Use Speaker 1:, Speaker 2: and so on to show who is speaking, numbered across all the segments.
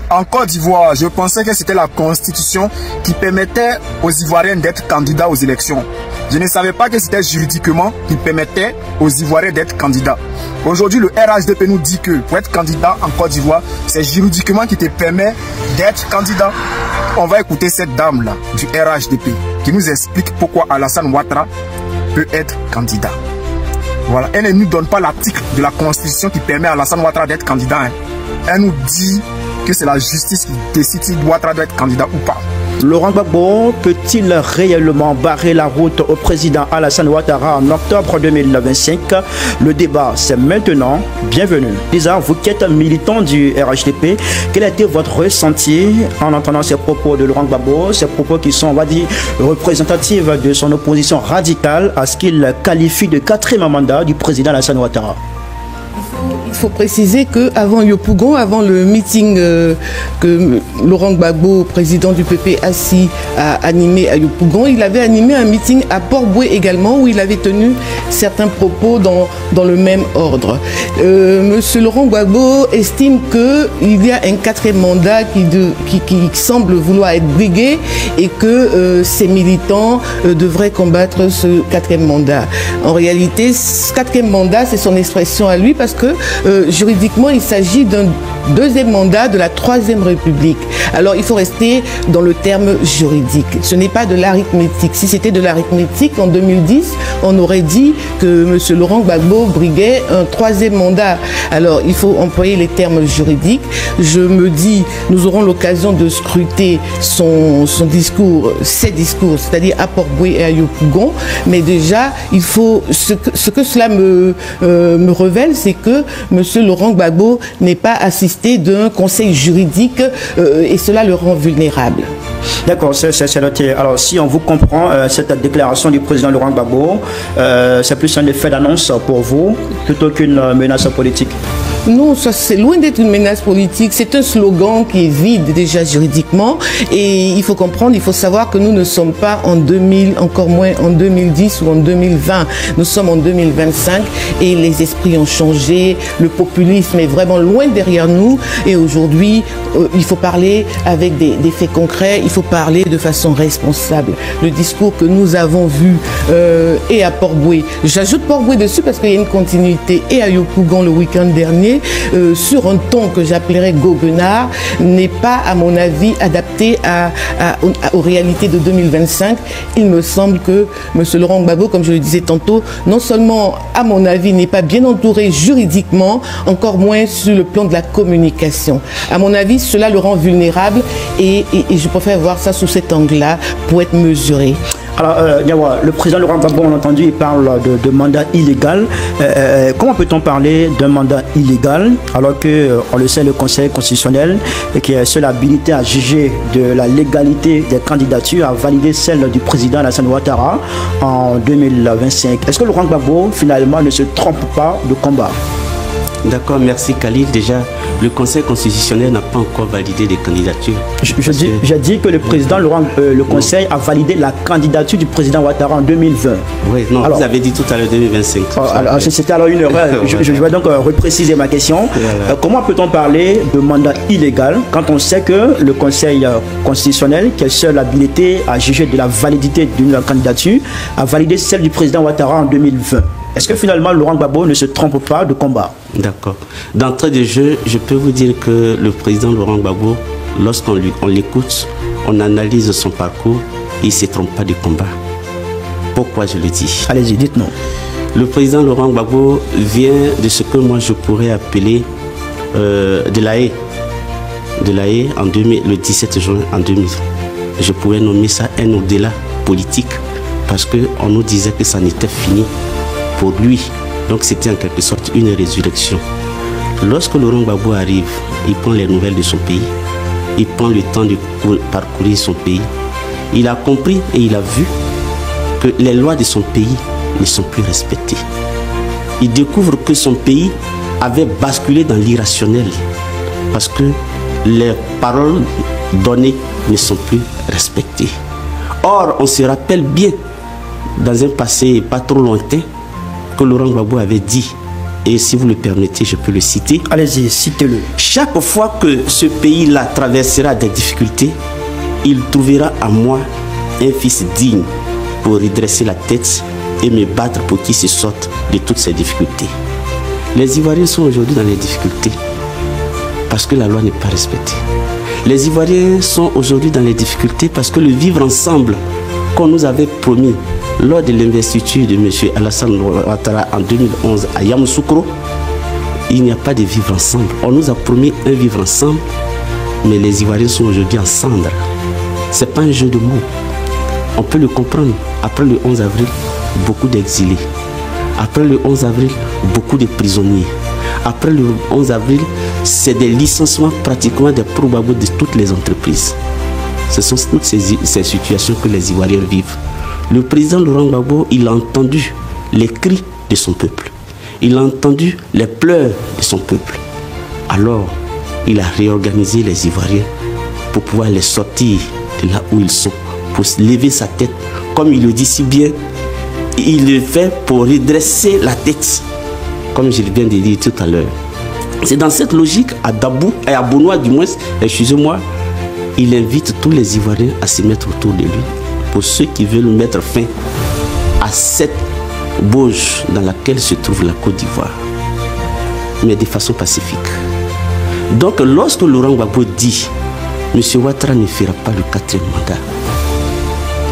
Speaker 1: En Côte d'Ivoire, je pensais que c'était la constitution qui permettait aux Ivoiriens d'être candidats aux élections. Je ne savais pas que c'était juridiquement qui permettait aux Ivoiriens d'être candidats. Aujourd'hui, le RHDP nous dit que pour être candidat en Côte d'Ivoire, c'est juridiquement qui te permet d'être candidat. On va écouter cette dame-là du RHDP qui nous explique pourquoi Alassane Ouattara peut être candidat. Voilà, elle ne nous donne pas l'article de la Constitution qui permet à Alassane Ouattara d'être candidat. Elle nous dit que c'est la justice qui décide si Ouattara doit être candidat ou pas.
Speaker 2: Laurent Gbagbo peut-il réellement barrer la route au président Alassane Ouattara en octobre 2025? Le débat, c'est maintenant. Bienvenue. Lisa, vous qui êtes militant du RHDP, quel a été votre ressenti en entendant ces propos de Laurent Gbagbo, ces propos qui sont, on va dire, représentatifs de son opposition radicale à ce qu'il qualifie de 4e mandat du président Alassane Ouattara?
Speaker 3: Il faut préciser qu'avant Yopougon, avant le meeting que Laurent Gbagbo, président du PP assis, a animé à Yopougon, il avait animé un meeting à Port-Boué également, où il avait tenu certains propos dans le même ordre. Monsieur Laurent Gbagbo estime qu'il y a un 4e mandat qui semble vouloir être brigué et que ses militants devraient combattre ce 4e mandat. En réalité, ce 4e mandat, c'est son expression à lui parce que juridiquement, il s'agit d'un 2e mandat de la 3e République. Alors, il faut rester dans le terme juridique. Ce n'est pas de l'arithmétique. Si c'était de l'arithmétique, en 2010, on aurait dit que M. Laurent Gbagbo briguait un 3e mandat. Alors, il faut employer les termes juridiques. Je me dis, nous aurons l'occasion de scruter son discours, ses discours, c'est-à-dire à Port-Boué et à Yopougon. Mais déjà, il faut, ce que cela me révèle, c'est que M. Laurent Gbagbo n'est pas assisté d'un conseil juridique et cela le rend vulnérable.
Speaker 2: D'accord, c'est noté. Alors, si on vous comprend, cette déclaration du président Laurent Gbagbo, c'est plus un effet d'annonce pour vous plutôt qu'une menace politique?
Speaker 3: Non, c'est loin d'être une menace politique. C'est un slogan qui est vide déjà juridiquement. Et il faut comprendre, il faut savoir que nous ne sommes pas en 2000, encore moins en 2010 ou en 2020. Nous sommes en 2025 et les esprits ont changé. Le populisme est vraiment loin derrière nous. Et aujourd'hui, il faut parler avec des faits concrets. Il faut parler de façon responsable. Le discours que nous avons vu et à Port-Boué. J'ajoute Port-Boué dessus parce qu'il y a une continuité et à Yopougon le week-end dernier. Sur un ton que j'appellerais goguenard, n'est pas, à mon avis, adapté aux réalités de 2025. Il me semble que M. Laurent Gbagbo, comme je le disais tantôt, non seulement, à mon avis, n'est pas bien entouré juridiquement, encore moins sur le plan de la communication. À mon avis, cela le rend vulnérable et je préfère voir ça sous cet angle-là pour être mesuré.
Speaker 2: Alors, le président Laurent Gbagbo, on a entendu, il parle de mandat illégal. Comment peut-on parler d'un mandat illégal alors que, on le sait, le Conseil constitutionnel, qui est seul habilité à juger de la légalité des candidatures, a validé celle du président Alassane Ouattara en 2025. Est-ce que Laurent Gbagbo, finalement, ne se trompe pas de combat?
Speaker 4: D'accord, merci Khalil. Déjà, le Conseil constitutionnel n'a pas encore validé des candidatures.
Speaker 2: J'ai dit que le président le Conseil a validé la candidature du président Ouattara en 2020.
Speaker 4: Oui, non, alors, vous avez dit tout à l'heure 2025.
Speaker 2: C'était alors une erreur. Je vais donc repréciser ma question. Voilà. Comment peut-on parler de mandat illégal quand on sait que le Conseil constitutionnel, qui est seul habilité à juger de la validité d'une candidature, a validé celle du président Ouattara en 2020? Est-ce que finalement Laurent Gbagbo ne se trompe pas de combat?
Speaker 4: D'accord. D'entrée de jeu, je peux vous dire que le président Laurent Gbagbo, lorsqu'on l'écoute, on analyse son parcours, il ne se trompe pas de combat. Pourquoi je le dis?
Speaker 2: Allez-y, dites-nous.
Speaker 4: Le président Laurent Gbagbo vient de ce que moi je pourrais appeler de la haie. De la haie le 17 juin en 2000. Je pourrais nommer ça un au-delà politique parce qu'on nous disait que ça n'était fini pour lui. Donc c'était en quelque sorte une résurrection. Lorsque Laurent Gbagbo arrive, il prend les nouvelles de son pays, il prend le temps de parcourir son pays. Il a compris et il a vu que les lois de son pays ne sont plus respectées. Il découvre que son pays avait basculé dans l'irrationnel parce que les paroles données ne sont plus respectées. Or, on se rappelle bien, dans un passé pas trop lointain, que Laurent Gbagbo avait dit Et si vous le permettez, je peux le citer.
Speaker 2: Allez-y, citez-le.
Speaker 4: Chaque fois que ce pays-là traversera des difficultés, il trouvera en moi un fils digne pour redresser la tête et me battre pour qu'il se sorte de toutes ces difficultés. Les Ivoiriens sont aujourd'hui dans les difficultés parce que la loi n'est pas respectée. Les Ivoiriens sont aujourd'hui dans les difficultés parce que le vivre ensemble qu'on nous avait promis lors de l'investiture de M. Alassane Ouattara en 2011 à Yamoussoukro, il n'y a pas de vivre ensemble. On nous a promis un vivre ensemble, mais les Ivoiriens sont aujourd'hui en cendres. Ce n'est pas un jeu de mots. On peut le comprendre. Après le 11 avril, beaucoup d'exilés. Après le 11 avril, beaucoup de prisonniers. Après le 11 avril, c'est des licenciements pratiquement des pro-Gbagbo de toutes les entreprises. Ce sont toutes ces situations que les Ivoiriens vivent. Le président Laurent Gbagbo, il a entendu les cris de son peuple. Il a entendu les pleurs de son peuple. Alors, il a réorganisé les Ivoiriens pour pouvoir les sortir de là où ils sont, pour lever sa tête. Comme il le dit si bien, il le fait pour redresser la tête, comme je viens de dire tout à l'heure. C'est dans cette logique, à Dabou, et à Benoît du moins, excusez-moi, il invite tous les Ivoiriens à se mettre autour de lui, pour ceux qui veulent mettre fin à cette bauge dans laquelle se trouve la Côte d'Ivoire, mais de façon pacifique. Donc lorsque Laurent Gbagbo dit M. Ouattara ne fera pas le 4e mandat,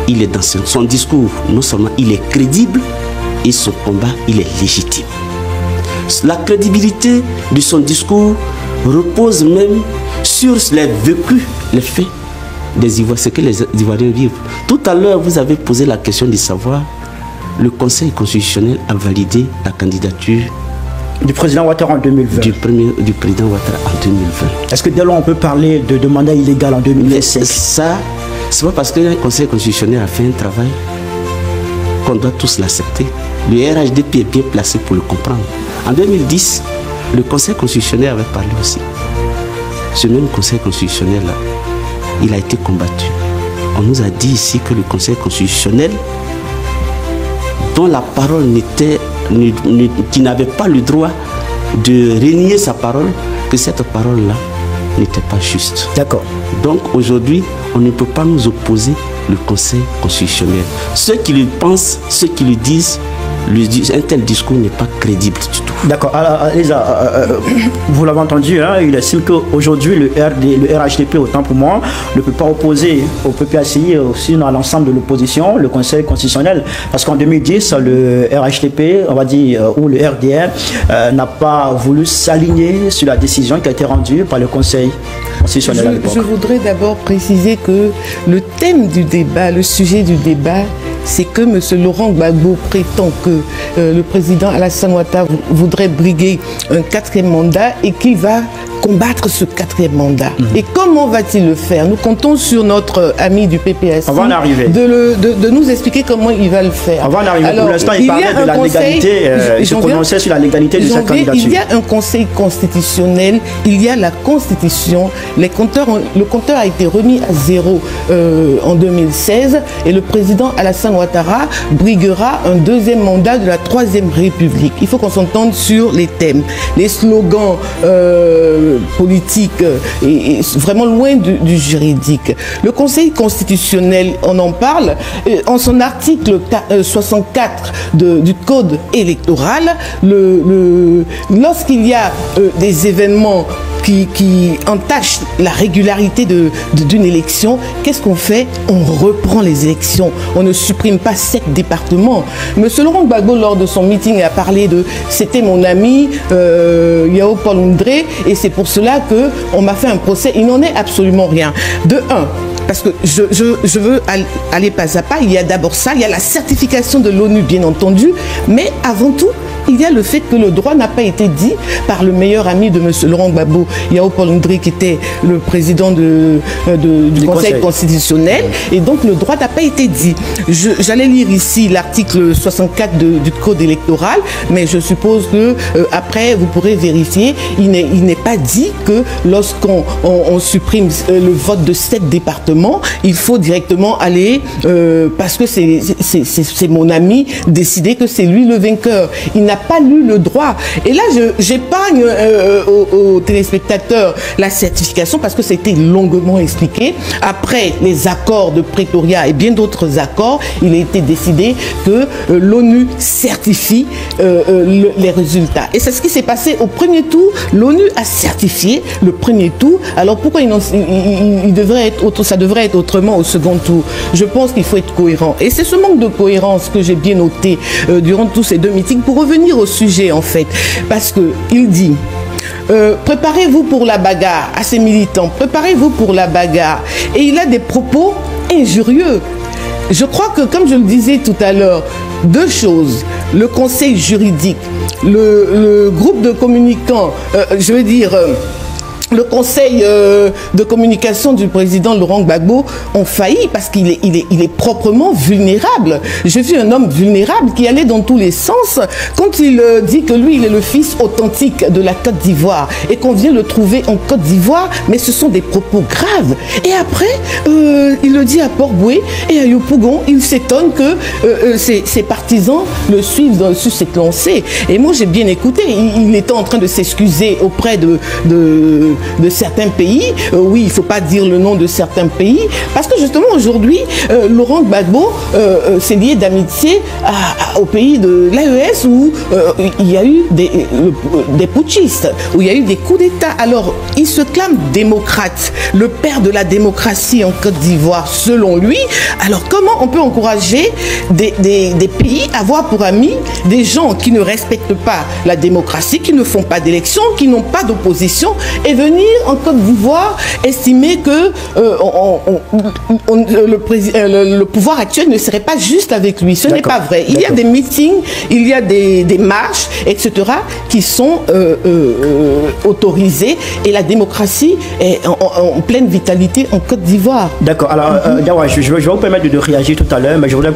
Speaker 4: il est dans son discours, non seulement il est crédible, et son combat, il est légitime. La crédibilité de son discours repose même sur les vécus, les faits des Ivoiriens, ce que les Ivoiriens vivent. Tout à l'heure, vous avez posé la question de savoir, le Conseil constitutionnel a validé la candidature
Speaker 2: du président Ouattara en 2020.
Speaker 4: Du président Ouattara en 2020.
Speaker 2: Est-ce que dès lors on peut parler de mandat illégal en 2025?
Speaker 4: Mais ça, c'est pas parce que le Conseil constitutionnel a fait un travail qu'on doit tous l'accepter. Le RHDP est bien placé pour le comprendre. En 2010, le Conseil constitutionnel avait parlé aussi. Ce même Conseil constitutionnel-là, il a été combattu. On nous a dit ici que le Conseil constitutionnel, dont la parole qui n'avait pas le droit de renier sa parole, que cette parole-là n'était pas juste.
Speaker 2: D'accord.
Speaker 4: Donc aujourd'hui, on ne peut pas nous opposer le Conseil constitutionnel. Ceux qui le pensent, ceux qui le disent, un tel discours n'est pas crédible du tout.
Speaker 2: D'accord. Elisa, vous l'avez entendu, hein, il estime qu'aujourd'hui le RHDP, autant pour moi, ne peut pas opposer au PPACI aussi à l'ensemble de l'opposition, le Conseil constitutionnel. Parce qu'en 2010, le RHDP, on va dire, ou le RDR, n'a pas voulu s'aligner sur la décision qui a été rendue par le Conseil constitutionnel.
Speaker 3: Je voudrais d'abord préciser que le thème du débat, le sujet du débat, c'est que M. Laurent Gbagbo prétend que le président Alassane Ouattara voudrait briguer un 4e mandat et qu'il va combattre ce 4e mandat. Et comment va-t-il le faire? Nous comptons sur notre ami du PPACI de nous expliquer comment il va le faire.
Speaker 2: On va en arriver. Pour l'instant, il parlait de la légalité, il se prononçait sur la légalité de cette candidature.
Speaker 3: Il y a un conseil constitutionnel, il y a la Constitution. Le compteur a été remis à 0 en 2016 et le président Alassane Ouattara briguera un 2e mandat de la 3e République. Il faut qu'on s'entende sur les thèmes. Les slogans politique et vraiment loin du juridique. Le Conseil constitutionnel, on en parle, en son article 64 du Code électoral, lorsqu'il y a des événements qui entachent la régularité d'une élection, qu'est-ce qu'on fait? On reprend les élections. On ne supprime pas 7 départements. Monsieur Laurent Gbagbo, lors de son meeting, a parlé de « c'était mon ami Yao Paul Ndré et c'est pour cela qu'on m'a fait un procès ». Il n'en est absolument rien. De un, parce que je veux aller pas à pas, il y a d'abord ça, il y a la certification de l'ONU, bien entendu, mais avant tout, il y a le fait que le droit n'a pas été dit par le meilleur ami de M. Laurent Gbagbo, Yao Paul Ndré, qui était le président du Conseil constitutionnel, et donc le droit n'a pas été dit. J'allais lire ici l'article 64 du Code électoral, mais je suppose que après vous pourrez vérifier, il n'est pas dit que lorsqu'on supprime le vote de 7 départements, il faut directement aller, parce que c'est mon ami, décider que c'est lui le vainqueur. Il n'a n'a pas lu le droit. Et là, j'épargne aux téléspectateurs la certification parce que c'était longuement expliqué. Après les accords de Pretoria et bien d'autres accords, il a été décidé que l'ONU certifie les résultats. Et c'est ce qui s'est passé au premier tour. L'ONU a certifié le premier tour. Alors pourquoi ça devrait être autrement au second tour? Je pense qu'il faut être cohérent. Et c'est ce manque de cohérence que j'ai bien noté durant tous ces deux meetings pour revenir au sujet en fait. Parce qu'il dit... préparez-vous pour la bagarre à ses militants, préparez-vous pour la bagarre. Et il a des propos injurieux. Je crois que, comme je le disais tout à l'heure, deux choses. Le conseil juridique, le groupe de communicants, le conseil de communication du président Laurent Gbagbo ont failli parce qu'il est proprement vulnérable. J'ai vu un homme vulnérable qui allait dans tous les sens quand il dit que lui, il est le fils authentique de la Côte d'Ivoire et qu'on vient le trouver en Côte d'Ivoire, mais ce sont des propos graves. Et après, il le dit à Port-Boué et à Yopougon, il s'étonne que ses partisans le suivent sur cette lancée. Et moi, j'ai bien écouté. Il était en train de s'excuser auprès de certains pays. Oui, il ne faut pas dire le nom de certains pays, parce que justement aujourd'hui, Laurent Gbagbo s'est lié d'amitié au pays de l'AES où il y a eu des putschistes, où il y a eu des coups d'État. Alors, il se clame démocrate, le père de la démocratie en Côte d'Ivoire, selon lui. Alors, comment on peut encourager des pays à avoir pour amis des gens qui ne respectent pas la démocratie, qui ne font pas d'élections, qui n'ont pas d'opposition, et venir en Côte d'Ivoire estimer que le pouvoir actuel ne serait pas juste avec lui. Ce n'est pas vrai. Il y a des meetings, il y a des marches, etc. qui sont autorisés et la démocratie est en pleine vitalité en Côte d'Ivoire. D'accord.
Speaker 2: Alors, Diawa, je vais vous permettre de réagir tout à l'heure, mais je voudrais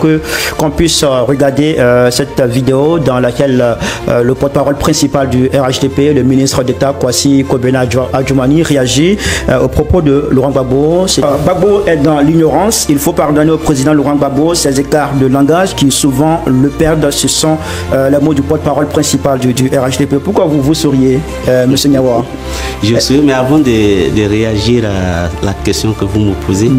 Speaker 2: qu'on puisse regarder cette vidéo dans laquelle le porte-parole principal du RHDP, le ministre d'État Kwasi Kobena Adjoumani, réagit aux propos de Laurent Gbagbo. Gbagbo est dans l'ignorance. Il faut pardonner au président Laurent Gbagbo ces écarts de langage qui souvent le perdent. Ce sont les mots du porte-parole principal du RHDP. Pourquoi vous souriez, M. Niawa?
Speaker 4: Je souris, mais avant de réagir à la question que vous me posez,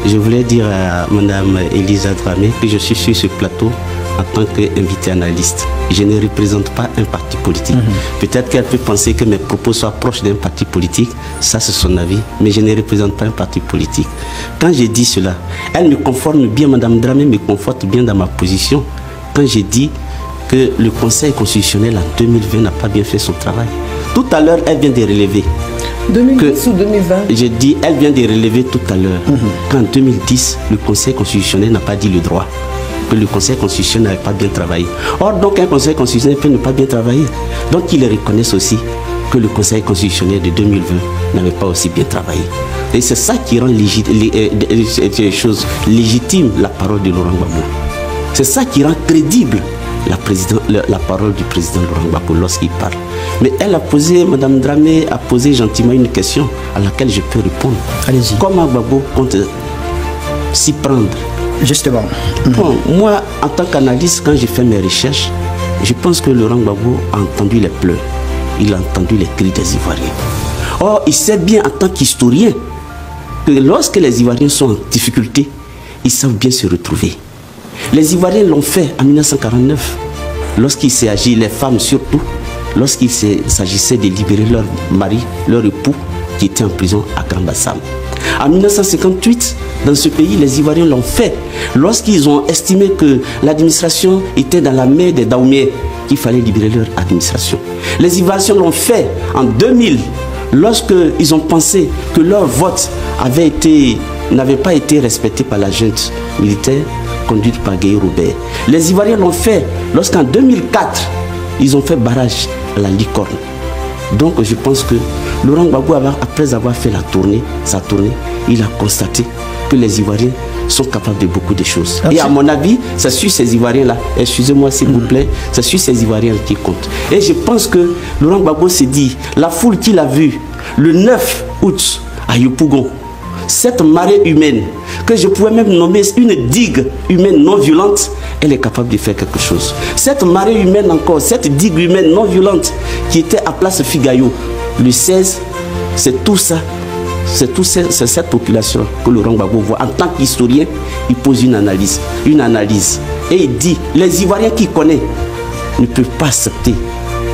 Speaker 4: je voulais dire à Mme Elisa Dramé que je suis sur ce plateau en tant qu'invité analyste. Je ne représente pas un parti politique. Peut-être qu'elle peut penser que mes propos soient proches d'un parti politique, ça c'est son avis, mais je ne représente pas un parti politique. Quand j'ai dit cela, elle me conforme bien, Mme Dramé me conforte bien dans ma position, quand j'ai dit que le Conseil constitutionnel en 2020 n'a pas bien fait son travail. Tout à l'heure, elle vient de relever.
Speaker 3: 2010 ou 2020?
Speaker 4: J'ai dit, elle vient de relever tout à l'heure qu'en 2010, le Conseil constitutionnel n'a pas dit le droit, que le Conseil constitutionnel n'avait pas bien travaillé. Or, donc, un Conseil constitutionnel peut ne pas bien travailler. Donc, ils reconnaissent aussi que le Conseil constitutionnel de 2020 n'avait pas aussi bien travaillé. Et c'est ça qui rend légitime la parole de Laurent Gbagbo. C'est ça qui rend crédible la parole du président Laurent Gbagbo lorsqu'il parle. Mais elle a posé, Mme Dramé a posé gentiment une question à laquelle je peux répondre. Allez-y. Comment Gbagbo compte s'y prendre?
Speaker 2: Justement.
Speaker 4: Bon, moi, en tant qu'analyste, quand j'ai fait mes recherches, je pense que Laurent Gbagbo a entendu les pleurs. Il a entendu les cris des Ivoiriens. Or, il sait bien en tant qu'historien que lorsque les Ivoiriens sont en difficulté, ils savent bien se retrouver. Les Ivoiriens l'ont fait en 1949, lorsqu'il s'agit, les femmes surtout, lorsqu'il s'agissait de libérer leur mari, leur époux, qui était en prison à Grand Bassam. En 1958, dans ce pays, les Ivoiriens l'ont fait lorsqu'ils ont estimé que l'administration était dans la main des Daoumiens, qu'il fallait libérer leur administration. Les Ivoiriens l'ont fait en 2000, lorsqu'ils ont pensé que leur vote n'avait pas été respecté par la junte militaire conduite par Guy Robert. Les Ivoiriens l'ont fait lorsqu'en 2004, ils ont fait barrage à la licorne. Donc je pense que Laurent Gbagbo, après avoir fait sa tournée, il a constaté que les Ivoiriens sont capables de beaucoup de choses. Et à mon avis, c'est sur ces Ivoiriens-là, excusez-moi s'il vous plaît, c'est sur ces Ivoiriens qui comptent. Et je pense que Laurent Gbagbo s'est dit, la foule qu'il a vue le 9 août à Yopougon, cette marée humaine, que je pouvais même nommer une digue humaine non violente, qu'elle est capable de faire quelque chose. Cette marée humaine encore, cette digue humaine non violente qui était à Place Figayo le 16, c'est tout ça. C'est cette population que Laurent Gbagbo voit. En tant qu'historien, il pose une analyse. Et il dit, les Ivoiriens qu'il connaît ne peuvent pas accepter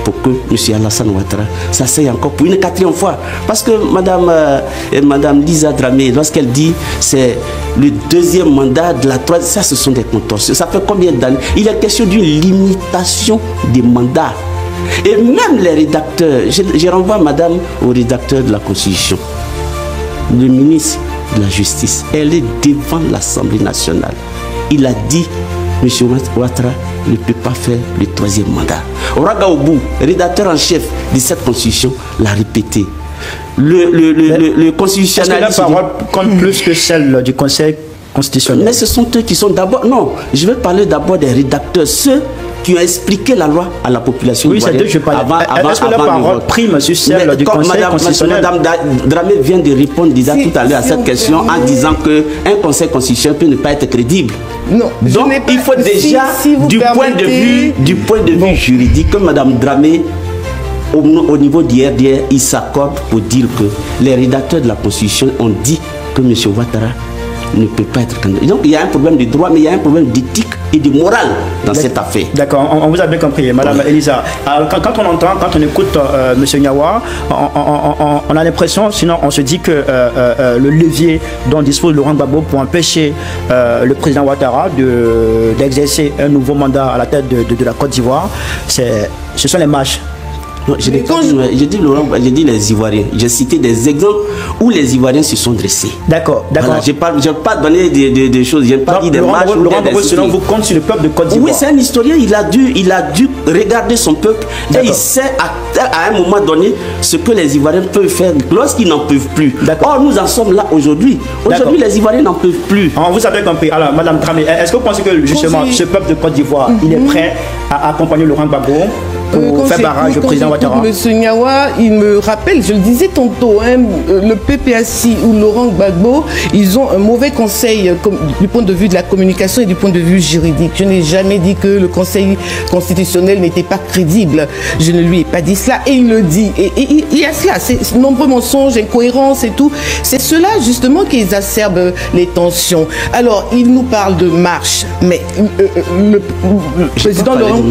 Speaker 4: pour que M. Alassane Ouattara s'asseye encore pour une 4e fois. Parce que Madame Lisa Dramé, lorsqu'elle dit c'est le 2e mandat de la 3e, ça ce sont des contorsions. Ça fait combien d'années? Il est question d'une limitation des mandats. Et même les rédacteurs, je renvoie Madame au rédacteur de la Constitution, le ministre de la Justice, elle est devant l'Assemblée nationale. Il a dit, M. Ouattara ne peut pas faire le 3e mandat. Oraga Obou, rédacteur en chef de cette Constitution, l'a répété. Le constitutionnaliste...
Speaker 2: Est-ce que la parole compte plus que celle du Conseil constitutionnel?
Speaker 4: Mais ce sont eux qui sont d'abord... Non, je vais parler d'abord des rédacteurs, ceux qui ont expliqué la loi à la population.
Speaker 2: Oui, c'est d'eux que je parle. Est-ce que la parole prime sur celle du Conseil constitutionnel?
Speaker 4: Madame Dramé vient de répondre déjà tout à l'heure à cette question en disant qu'un Conseil constitutionnel peut ne pas être crédible.
Speaker 3: Non,
Speaker 4: donc il faut déjà, du point de vue juridique, que Madame Dramé, au niveau d'hier, il s'accorde pour dire que les rédacteurs de la Constitution ont dit que M. Ouattara ne peut pas être candidat. Donc il y a un problème de droit, mais il y a un problème d'éthique et de morale dans cette affaire.
Speaker 2: D'accord, on vous a bien compris, Madame Elisa. Alors, quand on entend, quand on écoute M. Nyawa, on a l'impression, sinon on se dit que le levier dont dispose Laurent Gbagbo pour empêcher le président Ouattara d'exercer un nouveau mandat à la tête de la Côte d'Ivoire, ce sont les marches.
Speaker 4: Non, je dis les Ivoiriens. J'ai cité des exemples où les Ivoiriens se sont dressés.
Speaker 2: D'accord, d'accord.
Speaker 4: Voilà, je n'ai pas donné des choses. Je n'ai pas dit des marches.
Speaker 2: Laurent Gbagbo, selon vous, compte sur le peuple de Côte d'Ivoire.
Speaker 4: Oui, c'est un historien. Il a dû regarder son peuple et il sait à un moment donné ce que les Ivoiriens peuvent faire lorsqu'ils n'en peuvent plus. Or, nous en sommes là aujourd'hui. Aujourd'hui, les Ivoiriens n'en peuvent plus.
Speaker 2: On vous a bien compris. Alors, Madame Dramé, est-ce que vous pensez que justement ce peuple de Côte d'Ivoire, il est prêt à accompagner Laurent Gbagbo pour faire barrage au président Ouattara?
Speaker 3: Monsieur Nyawa, il me rappelle, je le disais tantôt, hein, le PPAC ou Laurent Gbagbo, ils ont un mauvais conseil du point de vue de la communication et du point de vue juridique. Je n'ai jamais dit que le Conseil constitutionnel n'était pas crédible. Je ne lui ai pas dit cela et il le dit. Et il y a cela, c'est nombreux mensonges, incohérences et tout. C'est cela justement qui exacerbe les tensions. Alors, il nous parle de marche, mais le président Laurent...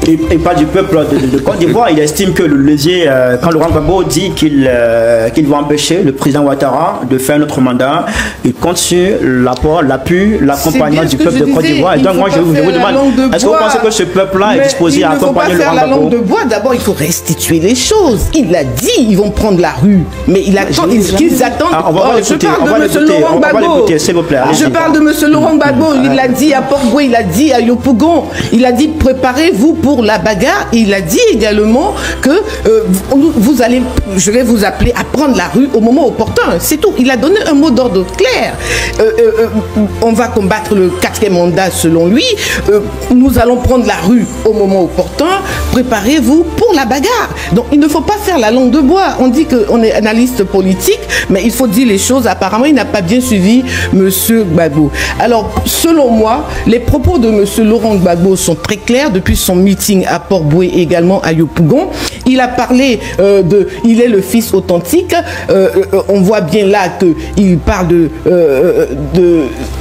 Speaker 2: Il parle du peuple de Côte d'Ivoire. Il estime que le levier, quand Laurent Gbagbo dit qu'il va empêcher le président Ouattara de faire un autre mandat, il compte sur l'apport, l'appui, l'accompagnement du peuple de Côte d'Ivoire. Et donc moi je vous demande, est-ce que vous pensez que ce peuple-là est disposé à accompagner Laurent Gbagbo?
Speaker 3: La langue de bois, d'abord il faut restituer les choses. Il a dit, ils vont prendre la rue, mais il attend, qu'ils attendent. Je parle de M. Laurent Gbagbo. Je parle de M. Laurent Gbagbo. Il l'a dit à Port-Boué, il l'a dit à Yopougon, il a dit préparez-vous pour la bagarre. Et il a dit également que je vais vous appeler à prendre la rue au moment opportun. C'est tout. Il a donné un mot d'ordre clair. On va combattre le 4e mandat selon lui. Nous allons prendre la rue au moment opportun. Préparez-vous pour la bagarre. Donc il ne faut pas faire la langue de bois. On dit qu'on est analyste politique, mais il faut dire les choses. Apparemment, il n'a pas bien suivi M. Gbagbo. Alors, selon moi, les propos de M. Laurent Gbagbo sont très clairs depuis son meeting à Port-Boué et également à Yopougon. Il a parlé il est le fils authentique. On voit bien là qu'il parle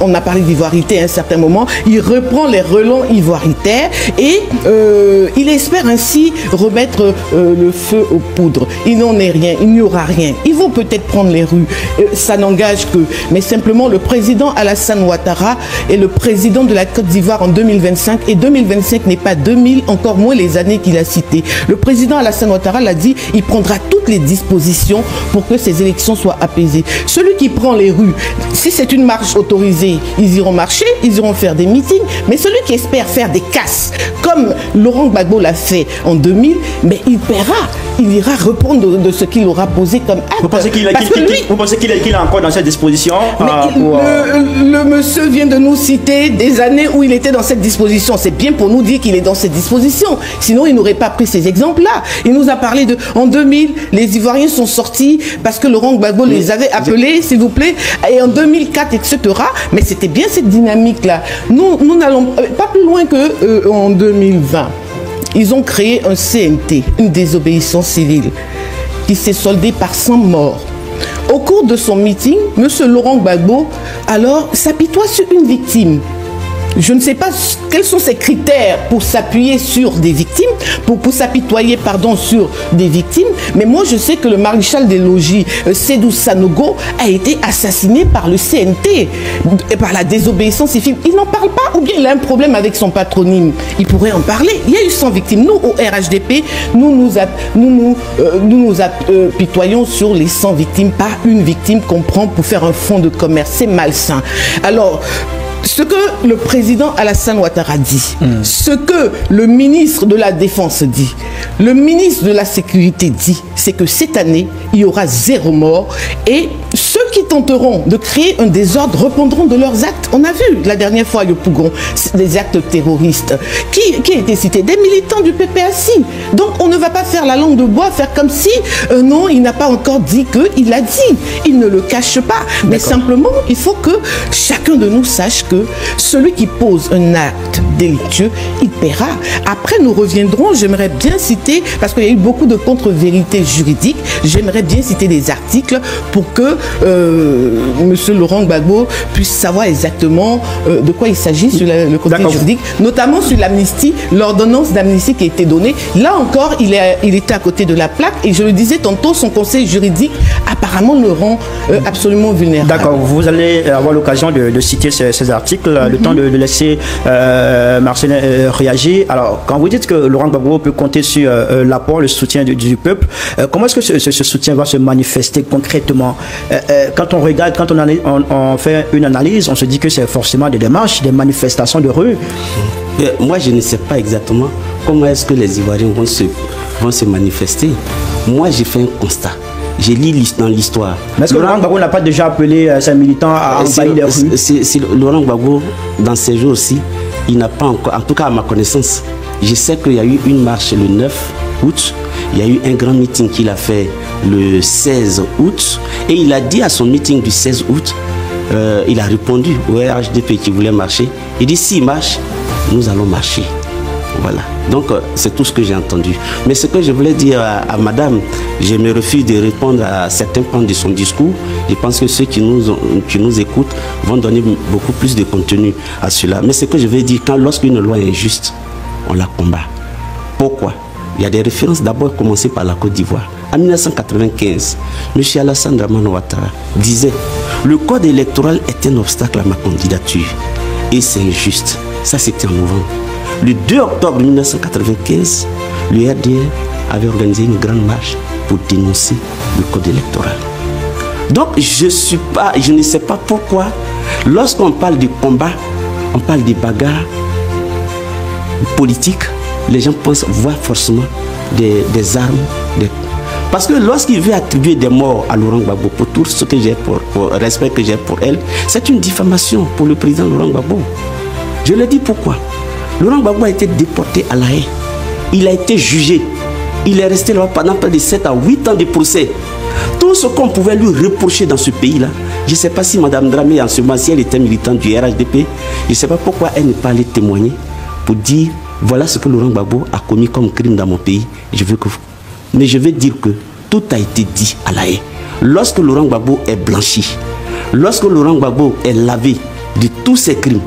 Speaker 3: on a parlé d'ivoirité à un certain moment. Il reprend les relents ivoiritaires et il espère ainsi remettre le feu aux poudres. Il n'en est rien, il n'y aura rien. Ils vont peut-être prendre les rues, ça n'engage que. Mais simplement, le président Alassane Ouattara est le président de la Côte d'Ivoire en 2025 et 2025 n'est pas 2000, encore moins les années qu'il a citées. Le président Alassane Ouattara l'a dit, il prendra toutes les dispositions pour que ces élections soient apaisées. Celui qui prend les rues, si c'est une marche autorisée, ils iront marcher, ils iront faire des meetings, mais celui qui espère faire des casses, comme Laurent Gbagbo l'a fait en 2000, mais il paiera. Il ira répondre de ce qu'il aura posé comme acte.
Speaker 2: Vous pensez qu'il est encore dans cette disposition?
Speaker 3: Le monsieur vient de nous citer des années où il était dans cette disposition. C'est bien pour nous dire qu'il est dans cette disposition. Sinon, il n'aurait pas pris ces exemples-là. Il nous a parlé de... En 2000, les Ivoiriens sont sortis parce que Laurent Gbagbo les avait appelés, s'il vous plaît. Et en 2004, etc. Mais c'était bien cette dynamique-là. Nous n'allons pas plus loin qu'en 2020. Ils ont créé un CNT, une désobéissance civile, qui s'est soldée par 100 morts. Au cours de son meeting, M. Laurent Gbagbo, alors, s'apitoie sur une victime. Je ne sais pas quels sont ses critères pour s'appuyer sur des victimes, pour s'apitoyer, pardon, sur des victimes. Mais moi, je sais que le maréchal des logis, Sédou Sanogo, a été assassiné par le CNT, par la désobéissance civile. Il n'en parle pas, ou bien il a un problème avec son patronyme. Il pourrait en parler. Il y a eu 100 victimes. Nous, au RHDP, nous nous apitoyons sur les 100 victimes, pas une victime qu'on prend pour faire un fonds de commerce. C'est malsain. Alors, ce que le président Alassane Ouattara dit, ce que le ministre de la Défense dit, le ministre de la Sécurité dit, c'est que cette année, il y aura 0 mort et ceux qui tenteront de créer un désordre répondront de leurs actes. On a vu la dernière fois à Yopougon des actes terroristes. Qui a été cité? Des militants du PPACI. Donc on ne va pas faire la langue de bois, faire comme si, non, il n'a pas encore dit qu'il a dit. Il ne le cache pas. Mais simplement, il faut que chacun de nous sache que celui qui pose un acte délictueux, il paiera. Après, nous reviendrons, j'aimerais bien citer, parce qu'il y a eu beaucoup de contre-vérités juridiques, j'aimerais bien citer des articles pour que M. Laurent Gbagbo puisse savoir exactement de quoi il s'agit sur le côté juridique, notamment sur l'amnistie, l'ordonnance d'amnistie qui a été donnée. Là encore, il était à côté de la plaque et je le disais tantôt, son conseil juridique apparemment le rend absolument vulnérable.
Speaker 2: D'accord, vous allez avoir l'occasion de citer ces articles, le temps de laisser Marcelin réagir. Alors, quand vous dites que Laurent Gbagbo peut compter sur l'apport, le soutien du peuple, comment est-ce que ce soutien va se manifester concrètement? Quand on regarde, quand on fait une analyse, on se dit que c'est forcément des démarches, des manifestations de rue.
Speaker 4: Moi, je ne sais pas exactement comment est-ce que les Ivoiriens vont se manifester. Moi, j'ai fait un constat. J'ai lu dans l'histoire.
Speaker 2: Mais est-ce que Laurent Gbagbo n'a pas déjà appelé ses militants à envahir les rues?
Speaker 4: Laurent Gbagbo, dans ces jours-ci, il n'a pas encore, en tout cas à ma connaissance, je sais qu'il y a eu une marche le 9 août, il y a eu un grand meeting qu'il a fait le 16 août, et il a dit à son meeting du 16 août, il a répondu au RHDP qui voulait marcher, il dit s'il marche, nous allons marcher. Voilà. Donc, c'est tout ce que j'ai entendu. Mais ce que je voulais dire à madame, je me refuse de répondre à certains points de son discours. Je pense que ceux qui nous écoutent vont donner beaucoup plus de contenu à cela. Mais ce que je veux dire, lorsqu'une loi est injuste, on la combat. Pourquoi? Il y a des références d'abord commencées par la Côte d'Ivoire. En 1995, M. Alassane Dramane Ouattara disait « Le code électoral est un obstacle à ma candidature. Et c'est injuste. » Ça, c'était en novembre. Le 2 octobre 1995, le RDR avait organisé une grande marche pour dénoncer le code électoral. Donc, je ne sais pas pourquoi, lorsqu'on parle de combat, on parle de bagarres politiques, les gens pensent voir forcément des armes. Parce que lorsqu'il veut attribuer des morts à Laurent Gbagbo, pour tout ce que j'ai pour respect que j'ai pour elle, c'est une diffamation pour le président Laurent Gbagbo. Je le dis pourquoi. Laurent Gbagbo a été déporté à La Haye. Il a été jugé. Il est resté là pendant près de 7 à 8 ans de procès. Tout ce qu'on pouvait lui reprocher dans ce pays-là, je ne sais pas si Mme Dramé, en ce moment, si elle était militante du RHDP, je ne sais pas pourquoi elle n'est pas allée témoigner pour dire voilà ce que Laurent Gbagbo a commis comme crime dans mon pays. Mais je veux dire que tout a été dit à La Haye. Lorsque Laurent Gbagbo est blanchi, lorsque Laurent Gbagbo est lavé de tous ses crimes,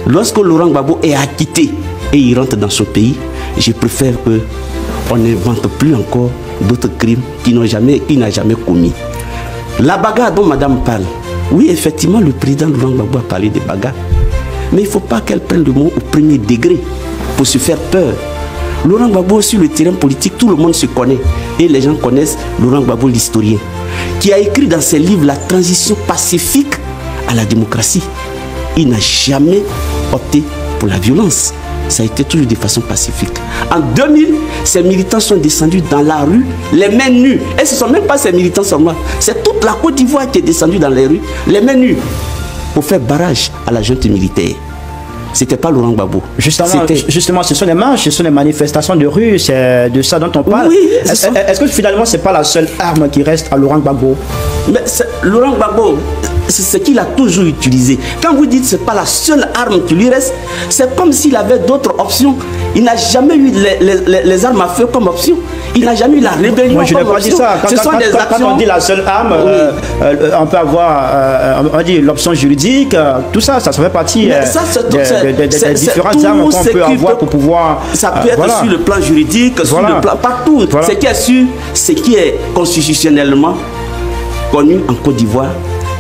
Speaker 4: lorsque Laurent Gbagbo est acquitté et il rentre dans son pays, je préfère qu'on n'invente plus encore d'autres crimes qu'il n'a jamais commis. La bagarre dont madame parle, oui, effectivement, le président Laurent Gbagbo a parlé de bagarre. Mais il ne faut pas qu'elle prenne le mot au premier degré pour se faire peur. Laurent Gbagbo, sur le terrain politique, tout le monde se connaît. Et les gens connaissent Laurent Gbagbo, l'historien, qui a écrit dans ses livres la transition pacifique à la démocratie. Il n'a jamais opté pour la violence. ça a été toujours de façon pacifique. En 2000, ces militants sont descendus dans la rue, les mains nues. Et ce ne sont même pas ces militants seulement. C'est toute la Côte d'Ivoire qui est descendue dans les rues, les mains nues, pour faire barrage à la junte militaire. C'était pas Laurent Gbagbo.
Speaker 2: Justement, ce sont les marches, ce sont les manifestations de rue, c'est de ça dont on parle.
Speaker 4: Oui,
Speaker 2: est-ce que finalement, c'est pas la seule arme qui reste à Laurent Gbagbo?
Speaker 4: Mais Laurent Gbagbo, c'est ce qu'il a toujours utilisé. Quand vous dites que ce n'est pas la seule arme qui lui reste, c'est comme s'il avait d'autres options. Il n'a jamais eu les armes à feu comme option. Il n'a jamais eu la rébellion.
Speaker 2: Moi, je n'ai pas dit ça. Quand on dit la seule arme, on peut avoir on dit l'option juridique, tout ça, ça fait partie des différentes armes qu'on peut avoir pour pouvoir...
Speaker 4: Ça peut être sur le plan juridique, sur le plan partout. Ce qui est sûr, ce qui est constitutionnellement connu en Côte d'Ivoire,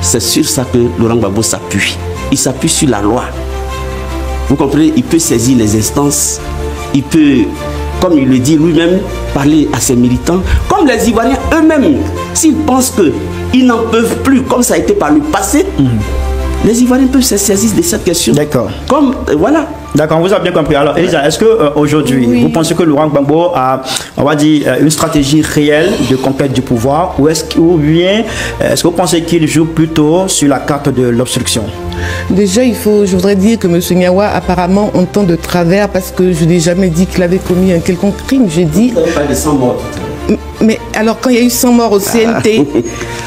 Speaker 4: c'est sur ça que Laurent Gbagbo s'appuie. Il s'appuie sur la loi. Vous comprenez, il peut saisir les instances, il peut, comme il le dit lui-même, parler à ses militants. Comme les Ivoiriens eux-mêmes, s'ils pensent qu'ils n'en peuvent plus, comme ça a été par le passé, les Ivoiriens peuvent se saisir de cette question.
Speaker 2: D'accord.
Speaker 4: Comme, voilà.
Speaker 2: D'accord, on vous a bien compris. Alors, Elisa, est-ce qu'aujourd'hui, vous pensez que Laurent Gbagbo a, on va dire, une stratégie réelle de conquête du pouvoir, ou est-ce que vous pensez qu'il joue plutôt sur la carte de l'obstruction?
Speaker 3: Déjà, je voudrais dire que M. Niawa apparemment entend de travers parce que je n'ai jamais dit qu'il avait commis un quelconque crime. J'ai dit...
Speaker 4: Pas de 100 morts.
Speaker 3: Mais alors, quand il y a eu 100 morts au CNT...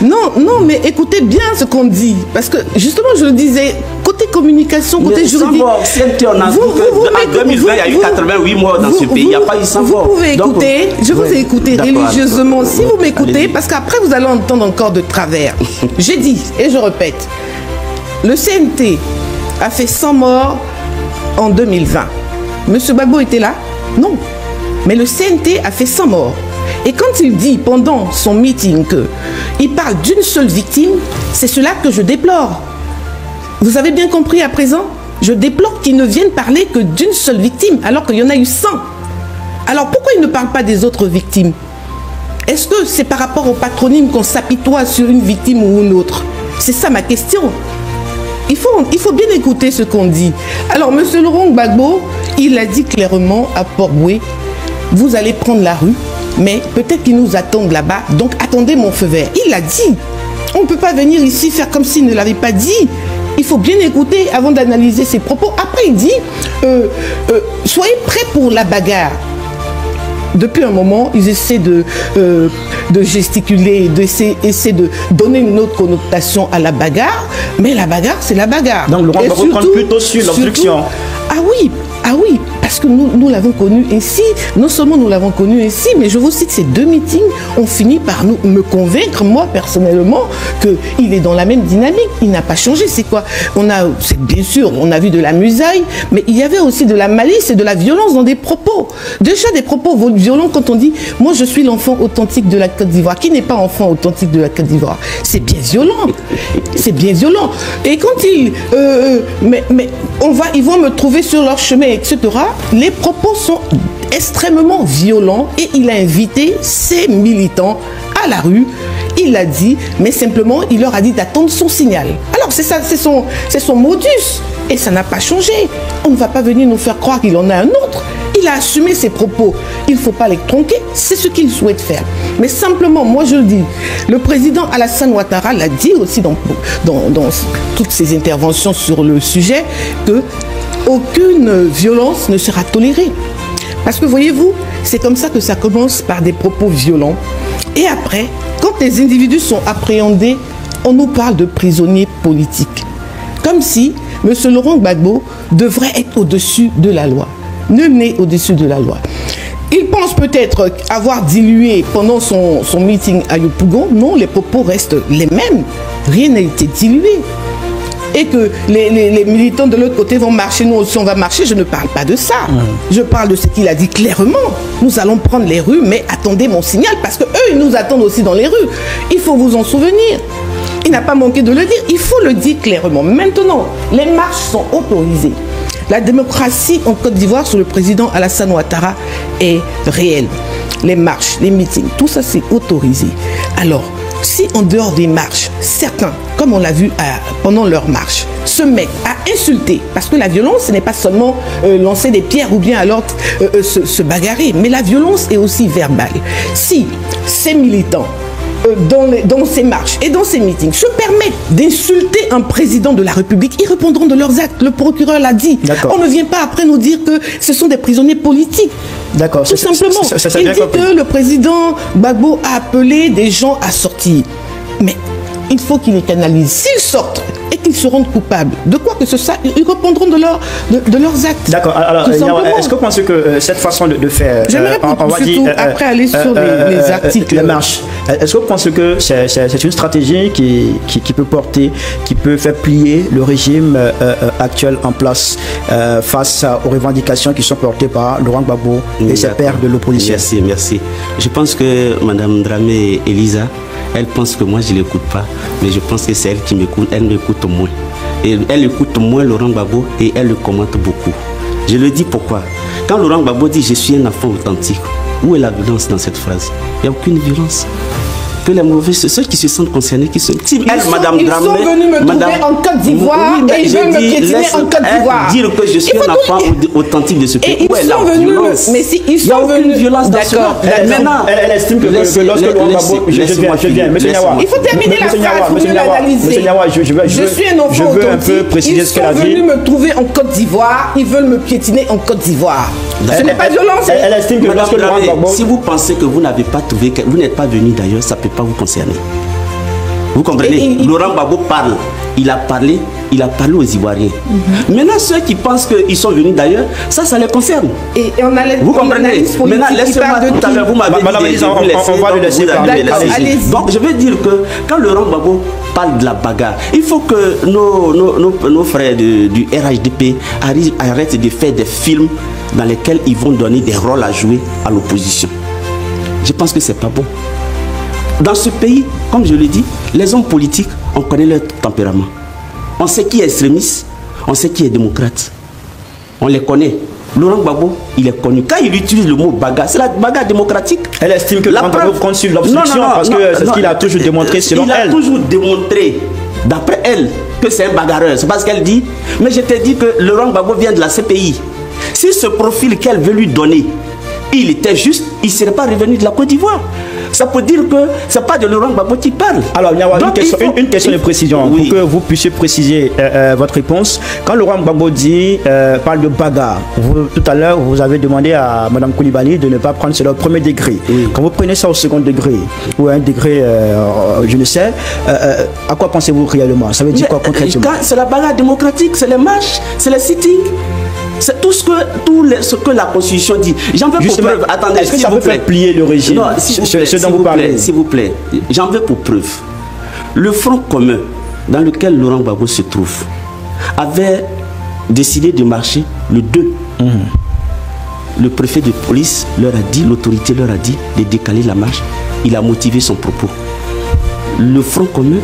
Speaker 3: Non, mais écoutez bien ce qu'on dit. Parce que, justement, je le disais, côté communication, côté juridique... 100 morts au CNT, on a vu qu'en 2020, il y a eu 88 morts dans ce pays. Il n'y a pas eu 100 morts. Vous pouvez écouter, je vous ai écouté religieusement. Si vous m'écoutez, parce qu'après, vous allez entendre encore de travers. J'ai dit, et je répète, le CNT a fait 100 morts en 2020. Monsieur Gbagbo était là? Non. Mais le CNT a fait 100 morts. Et quand il dit pendant son meeting qu'il parle d'une seule victime, c'est cela que je déplore. Vous avez bien compris à présent? Je déplore qu'il ne vienne parler que d'une seule victime, alors qu'il y en a eu 100. Alors pourquoi il ne parle pas des autres victimes? Est-ce que c'est par rapport au patronyme qu'on s'apitoie sur une victime ou une autre? C'est ça ma question. Il faut bien écouter ce qu'on dit. Alors, M. Laurent Gbagbo, il a dit clairement à Port-Boué, vous allez prendre la rue, mais peut-être qu'ils nous attendent là-bas, donc attendez mon feu vert. Il l'a dit. On ne peut pas venir ici faire comme s'il ne l'avait pas dit. Il faut bien écouter avant d'analyser ses propos. Après, il dit, soyez prêts pour la bagarre. Depuis un moment, ils essaient de gesticuler, essaient de donner une autre connotation à la bagarre, mais la bagarre, c'est la bagarre.
Speaker 2: Donc, Laurent Gbagbo compte plutôt sur l'obstruction.
Speaker 3: Ah oui, parce que nous l'avons connu ainsi. Non seulement nous l'avons connu ainsi, mais je vous cite, ces deux meetings ont fini par me convaincre, moi personnellement, qu'il est dans la même dynamique. Il n'a pas changé. C'est quoi? Bien sûr, on a vu de la musaille, mais il y avait aussi de la malice et de la violence dans des propos. Déjà des propos violents quand on dit « moi je suis l'enfant authentique de la Côte d'Ivoire ». Qui n'est pas enfant authentique de la Côte d'Ivoire? C'est bien violent. C'est bien violent. Et quand ils vont me trouver sur leur chemin, etc., les propos sont extrêmement violents et il a invité ses militants à la rue. Il l'a dit, mais simplement, il leur a dit d'attendre son signal. Alors, c'est ça, c'est son modus. Et ça n'a pas changé. On ne va pas venir nous faire croire qu'il en a un autre. Il a assumé ses propos. Il ne faut pas les tronquer. C'est ce qu'il souhaite faire. Mais simplement, moi je le dis, le président Alassane Ouattara l'a dit aussi dans toutes ses interventions sur le sujet, que aucune violence ne sera tolérée. Parce que voyez-vous, c'est comme ça que ça commence par des propos violents. Et après, quand les individus sont appréhendés, on nous parle de prisonniers politiques. Comme si M. Laurent Gbagbo devrait être au-dessus de la loi. Nul n'est au-dessus de la loi. Il pense peut-être avoir dilué pendant son meeting à Yopougon. Non, les propos restent les mêmes. Rien n'a été dilué. Et que les militants de l'autre côté vont marcher, nous aussi on va marcher, je ne parle pas de ça. Je parle de ce qu'il a dit clairement. Nous allons prendre les rues, mais attendez mon signal, parce que eux, ils nous attendent aussi dans les rues. Il faut vous en souvenir. Il n'a pas manqué de le dire, il faut le dire clairement. Maintenant, les marches sont autorisées. La démocratie en Côte d'Ivoire sous le président Alassane Ouattara est réelle. Les marches, les meetings, tout ça c'est autorisé. Alors, si en dehors des marches, certains, comme on l'a vu pendant leur marche, se met à insulter, parce que la violence, ce n'est pas seulement lancer des pierres ou bien alors se bagarrer, mais la violence est aussi verbale. Si ces militants, dans ces marches et dans ces meetings, se permettent d'insulter un président de la République, ils répondront de leurs actes. Le procureur l'a dit. On ne vient pas après nous dire que ce sont des prisonniers politiques.
Speaker 2: D'accord.
Speaker 3: Tout simplement. Il dit que le président Gbagbo a appelé des gens à sortir. Mais il faut qu'ils les canalisent. S'ils sortent et qu'ils se rendent coupables de quoi que ce soit, ils répondront de leurs actes.
Speaker 2: D'accord. Alors, est-ce que vous pensez que cette façon de faire,
Speaker 3: j'aimerais surtout après aller sur les articles,
Speaker 2: les marches, est-ce que vous pensez que c'est une stratégie qui peut porter, qui peut faire plier le régime actuel en place face aux revendications qui sont portées par Laurent Gbagbo et ses pairs de l'opposition?
Speaker 4: Merci. Je pense que Mme Dramé Elisa, elle pense que moi je ne l'écoute pas, mais je pense que c'est elle qui m'écoute, elle m'écoute moins. Et elle écoute moins Laurent Gbagbo et elle le commente beaucoup. Je le dis pourquoi. Quand Laurent Gbagbo dit je suis un enfant authentique, où est la violence dans cette phrase? Il n'y a aucune violence. Que les mauvais, ceux qui se sentent concernés, qui sont...
Speaker 3: Ils sont venus me trouver en Côte d'Ivoire et ils veulent me piétiner en Côte d'Ivoire.
Speaker 4: Dire que je suis un enfant authentique de ce pays.
Speaker 3: Où est la violence? Mais si ils sont venus...
Speaker 4: violence dans ce pays.
Speaker 2: Maintenant, elle estime que lorsque Laurent Gbagbo... Je viens. Monsieur Niawa.
Speaker 3: Il faut terminer la phrase pour mieux l'analyser.
Speaker 2: Monsieur Niawa, je suis un enfant authentique. Je veux un peu préciser ce qu'elle a dit.
Speaker 3: Ils sont venus me trouver en Côte d'Ivoire. Ils veulent me piétiner en Côte d'Ivoire. Ce n'est pas violence.
Speaker 2: Elle estime que lorsque Laurent Gbagbo...
Speaker 4: Si vous pensez que vous n'avez pas trouvé... Vous n'êtes pas venu d'ailleurs, ça ne peut pas vous concerner. Vous comprenez? Laurent Gbagbo parle. Il a parlé aux Ivoiriens. Maintenant, ceux qui pensent qu'ils sont venus d'ailleurs, ça les concerne.
Speaker 3: Et on a
Speaker 4: vous comprenez? Maintenant, laissez-moi tout à l'heure, vous m'avez dit...
Speaker 2: On va le laisser parler.
Speaker 4: Donc, je veux dire que quand Laurent Gbagbo parle de la bagarre, il faut que nos frères du RHDP arrêtent de faire des films dans lesquels ils vont donner des rôles à jouer à l'opposition. Je pense que c'est pas bon. Dans ce pays, comme je le dis, les hommes politiques, on connaît leur tempérament. On sait qui est extrémiste, on sait qui est démocrate. On les connaît. Laurent Gbagbo, il est connu. Quand il utilise le mot bagarre, c'est la bagarre démocratique.
Speaker 2: Elle estime que Laurent Gbagbo compte sur l'obstruction parce que c'est ce qu'il a toujours démontré selon elle.
Speaker 4: Il a toujours démontré, d'après elle, que c'est un bagarreur. C'est parce qu'elle dit, mais je te dis que Laurent Gbagbo vient de la CPI. Si ce profil qu'elle veut lui donner, il était juste, il ne serait pas revenu de la Côte d'Ivoire. Ça peut dire que ce n'est pas de Laurent Gbagbo qui parle.
Speaker 2: Alors, une question de précision, pour que vous puissiez préciser votre réponse. Quand Laurent Gbagbo parle de bagarre, tout à l'heure, vous avez demandé à Mme Koulibaly de ne pas prendre cela au premier degré. Quand vous prenez ça au second degré, ou à un degré, je ne sais, à quoi pensez-vous réellement? Ça veut dire quoi concrètement?
Speaker 4: C'est la bagarre démocratique, c'est les marches, c'est les sittings. C'est tout ce que la Constitution dit. J'en veux pour preuve. Attendez,
Speaker 2: est-ce que ça peut faire plier le régime?
Speaker 4: Non, ce dont vous parlez. S'il vous plaît, j'en veux pour preuve. Le Front commun dans lequel Laurent Gbagbo se trouve avait décidé de marcher le 2. Le préfet de police leur a dit, l'autorité leur a dit de décaler la marche. Il a motivé son propos. Le Front commun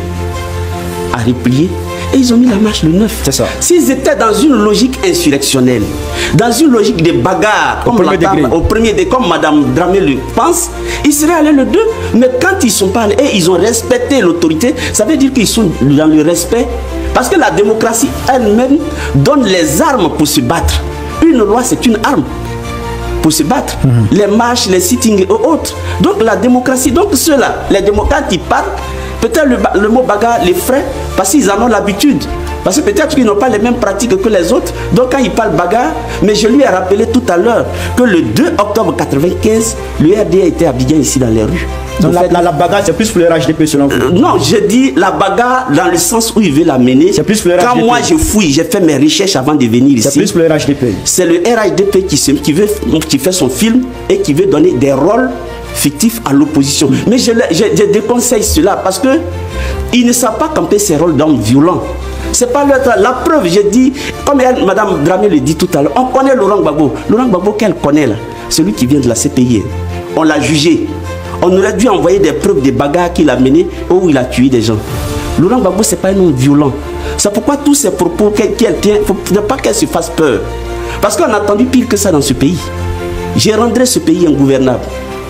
Speaker 4: a replié. Et ils ont mis la marche le 9.
Speaker 2: C'est ça.
Speaker 4: S'ils étaient dans une logique insurrectionnelle, dans une logique de bagarre, au premier degré, comme Mme Dramé le pense, ils seraient allés le 2. Mais quand ils sont pas allés et ils ont respecté l'autorité, ça veut dire qu'ils sont dans le respect. Parce que la démocratie elle-même donne les armes pour se battre. Une loi, c'est une arme pour se battre. Les marches, les sittings et autres. Donc la démocratie, donc ceux-là, les démocrates qui parlent, peut-être le mot bagarre les ferait parce qu'ils en ont l'habitude. Parce que peut-être qu'ils n'ont pas les mêmes pratiques que les autres. Donc quand ils parlent bagarre, mais je lui ai rappelé tout à l'heure que le 2 octobre 1995, le RDA était à Abidjan ici dans les rues.
Speaker 2: Donc la bagarre, c'est plus pour le RHDP selon vous?
Speaker 4: Non, je dis la bagarre dans le sens où il veut la mener.
Speaker 2: C'est plus pour le RHDP.
Speaker 4: Quand moi je fouille, j'ai fait mes recherches avant de venir ici.
Speaker 2: C'est plus pour le RHDP.
Speaker 4: C'est le RHDP qui fait son film et qui veut donner des rôles fictifs à l'opposition. Mais je déconseille cela parce que ils ne savent pas camper ces rôles d'hommes violents. C'est pas la preuve, je dis, comme Mme Dramé le dit tout à l'heure, on connaît Laurent Gbagbo. Laurent Gbagbo qu'elle connaît là, celui qui vient de la CPI. On l'a jugé. On aurait dû envoyer des preuves des bagarres qu'il a menées où il a tué des gens. Laurent Gbagbo, c'est pas un homme violent. C'est pourquoi tous ces propos qu'elle tient, il ne faut pas qu'elle se fasse peur. Parce qu'on a entendu pire que ça dans ce pays. Je rendrai ce pays ingouvernable.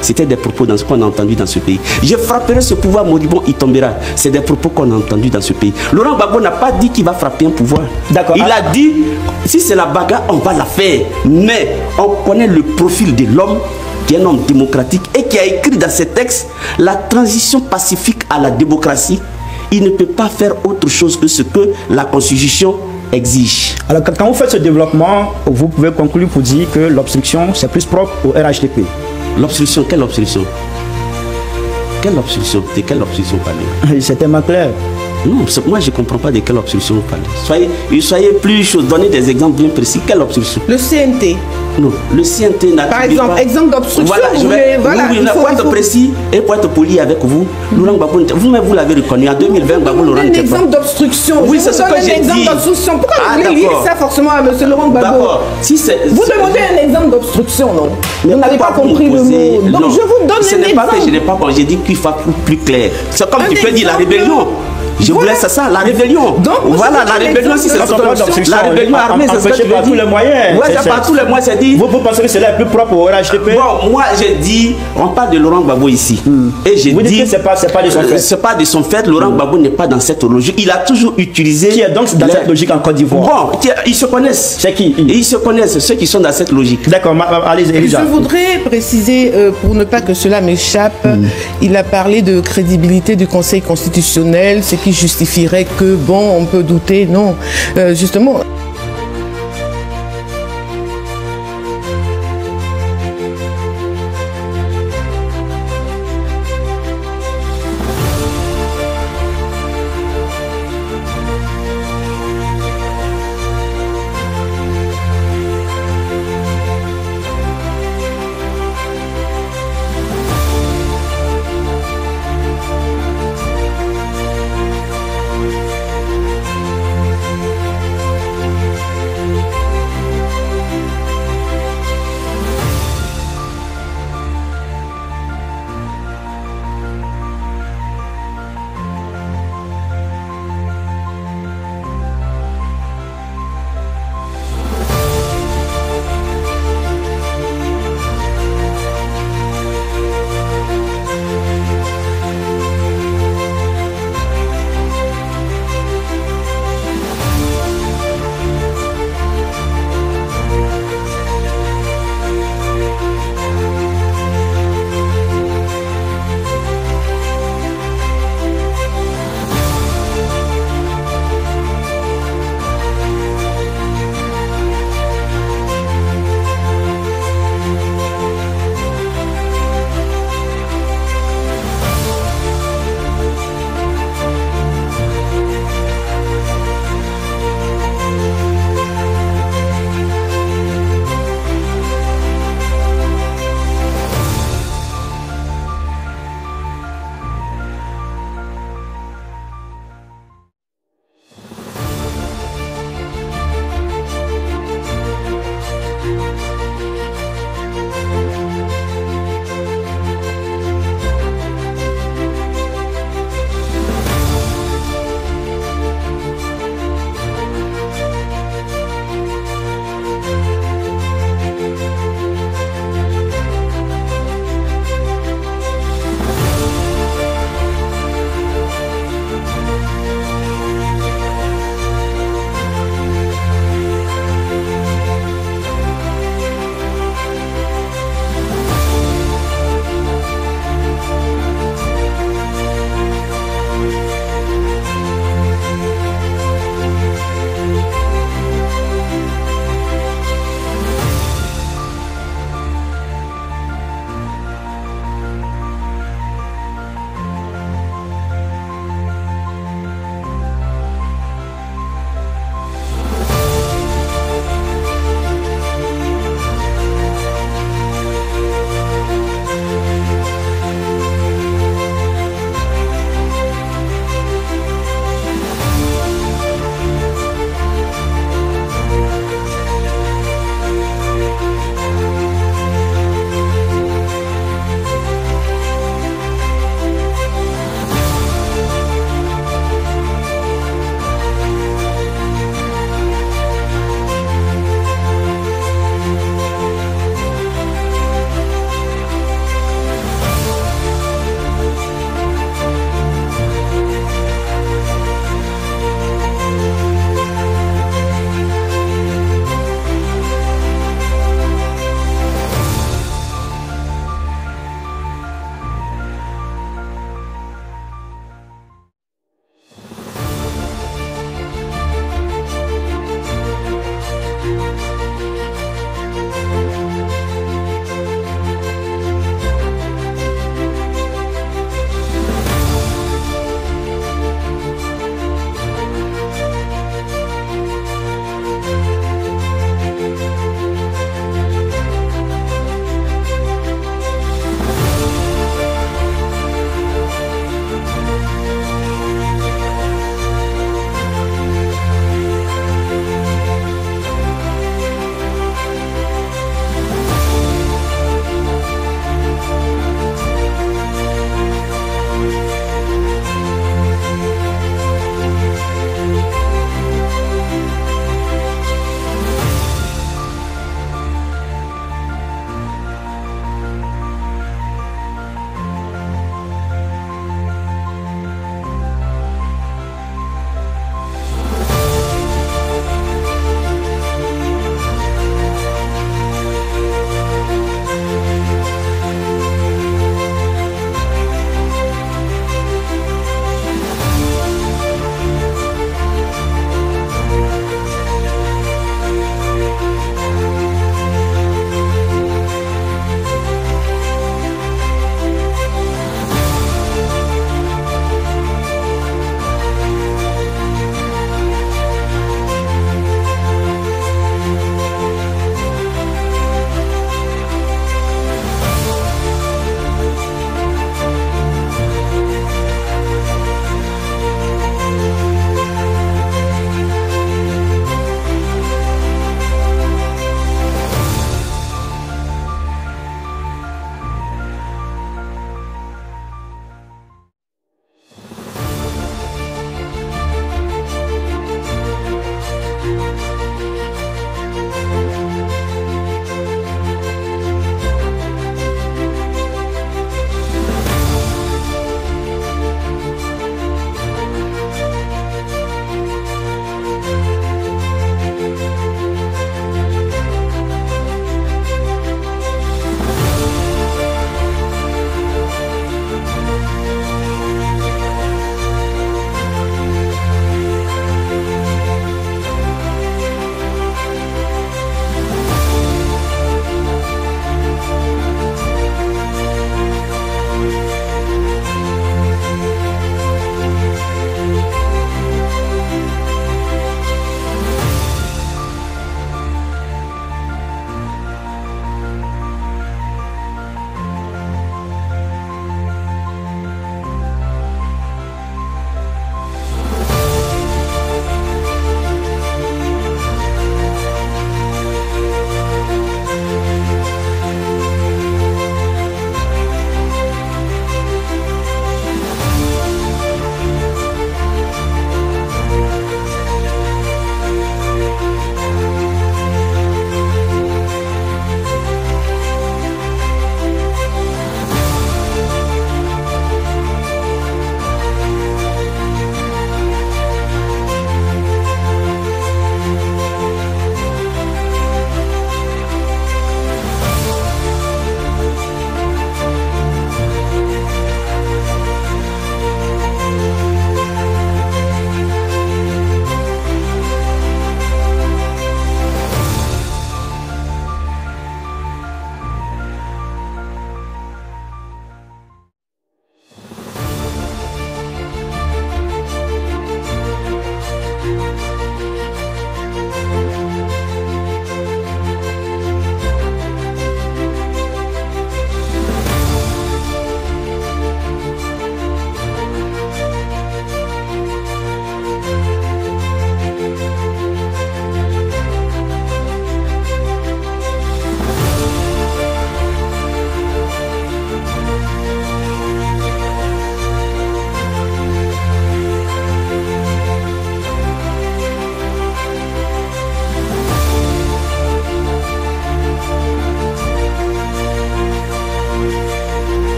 Speaker 4: C'était des propos qu'on a entendus dans ce pays. Je frapperai ce pouvoir moribond, il tombera. C'est des propos qu'on a entendus dans ce pays. Laurent Gbagbo n'a pas dit qu'il va frapper un pouvoir. D'accord. Il a dit, si c'est la bagarre, on va la faire. Mais on connaît le profil de l'homme, qui est un homme démocratique et qui a écrit dans ses textes la transition pacifique à la démocratie. Il ne peut pas faire autre chose que ce que la Constitution exige. Alors
Speaker 2: quand vous faites ce développement, vous pouvez conclure pour dire que l'obstruction c'est plus propre au RHDP.
Speaker 4: L'obstruction, quelle obstruction? Quelle obstruction? De quelle obstruction parlez-vous?
Speaker 2: C'est tellement clair.
Speaker 4: Non, moi je ne comprends pas de quelle obstruction vous parlez. Soyez plus chaud, donnez des exemples bien précis. Quelle obstruction?
Speaker 3: Le CNT.
Speaker 4: Non, le CNT n'a pas.
Speaker 3: Par exemple, exemple d'obstruction.
Speaker 4: Voilà, oui, pour être précis et pour être poli avec vous, Laurent Gbagbo, vous-même vous l'avez reconnu, en 2020, Gbagbo Laurent n'était pas.
Speaker 3: Un exemple d'obstruction.
Speaker 4: Oui, c'est ce que j'ai dit.
Speaker 3: Un exemple d'obstruction. Pourquoi vous voulez lire ça forcément à M. Laurent Gbagbo?
Speaker 4: D'accord.
Speaker 3: Vous demandez un exemple d'obstruction, non? Vous n'avez pas compris le mot. Donc je vous donne un exemple.
Speaker 4: Ce n'est pas que je n'ai pas compris, j'ai dit qu'il faut plus clair. C'est comme tu peux dire la rébellion. Je vous laisse ça, la rébellion. Donc, voilà, la rébellion, si c'est la rébellion armée, c'est ce que je veux dire.
Speaker 2: Tous les moyens.
Speaker 4: Oui, c'est par tous les moyens, c'est dit.
Speaker 2: Vous pensez que c'est là plus propre au RHDP?
Speaker 4: Bon, moi, j'ai dit, on parle de Laurent Gbagbo ici. Et j'ai dit.
Speaker 2: Vous dites que c'est pas de son fait.
Speaker 4: C'est pas de son fait. Laurent Gbagbo n'est pas dans cette logique. Il a toujours utilisé.
Speaker 2: Qui est donc dans cette logique en Côte d'Ivoire?
Speaker 4: Bon, ils se connaissent.
Speaker 2: C'est qui?
Speaker 4: Ils se connaissent, ceux qui sont dans cette logique.
Speaker 2: D'accord, allez, Elisa.
Speaker 3: Je voudrais préciser, pour ne pas que cela m'échappe, il a parlé de crédibilité du Conseil constitutionnel, ce qui justifierait que, bon, on peut douter. Non, justement...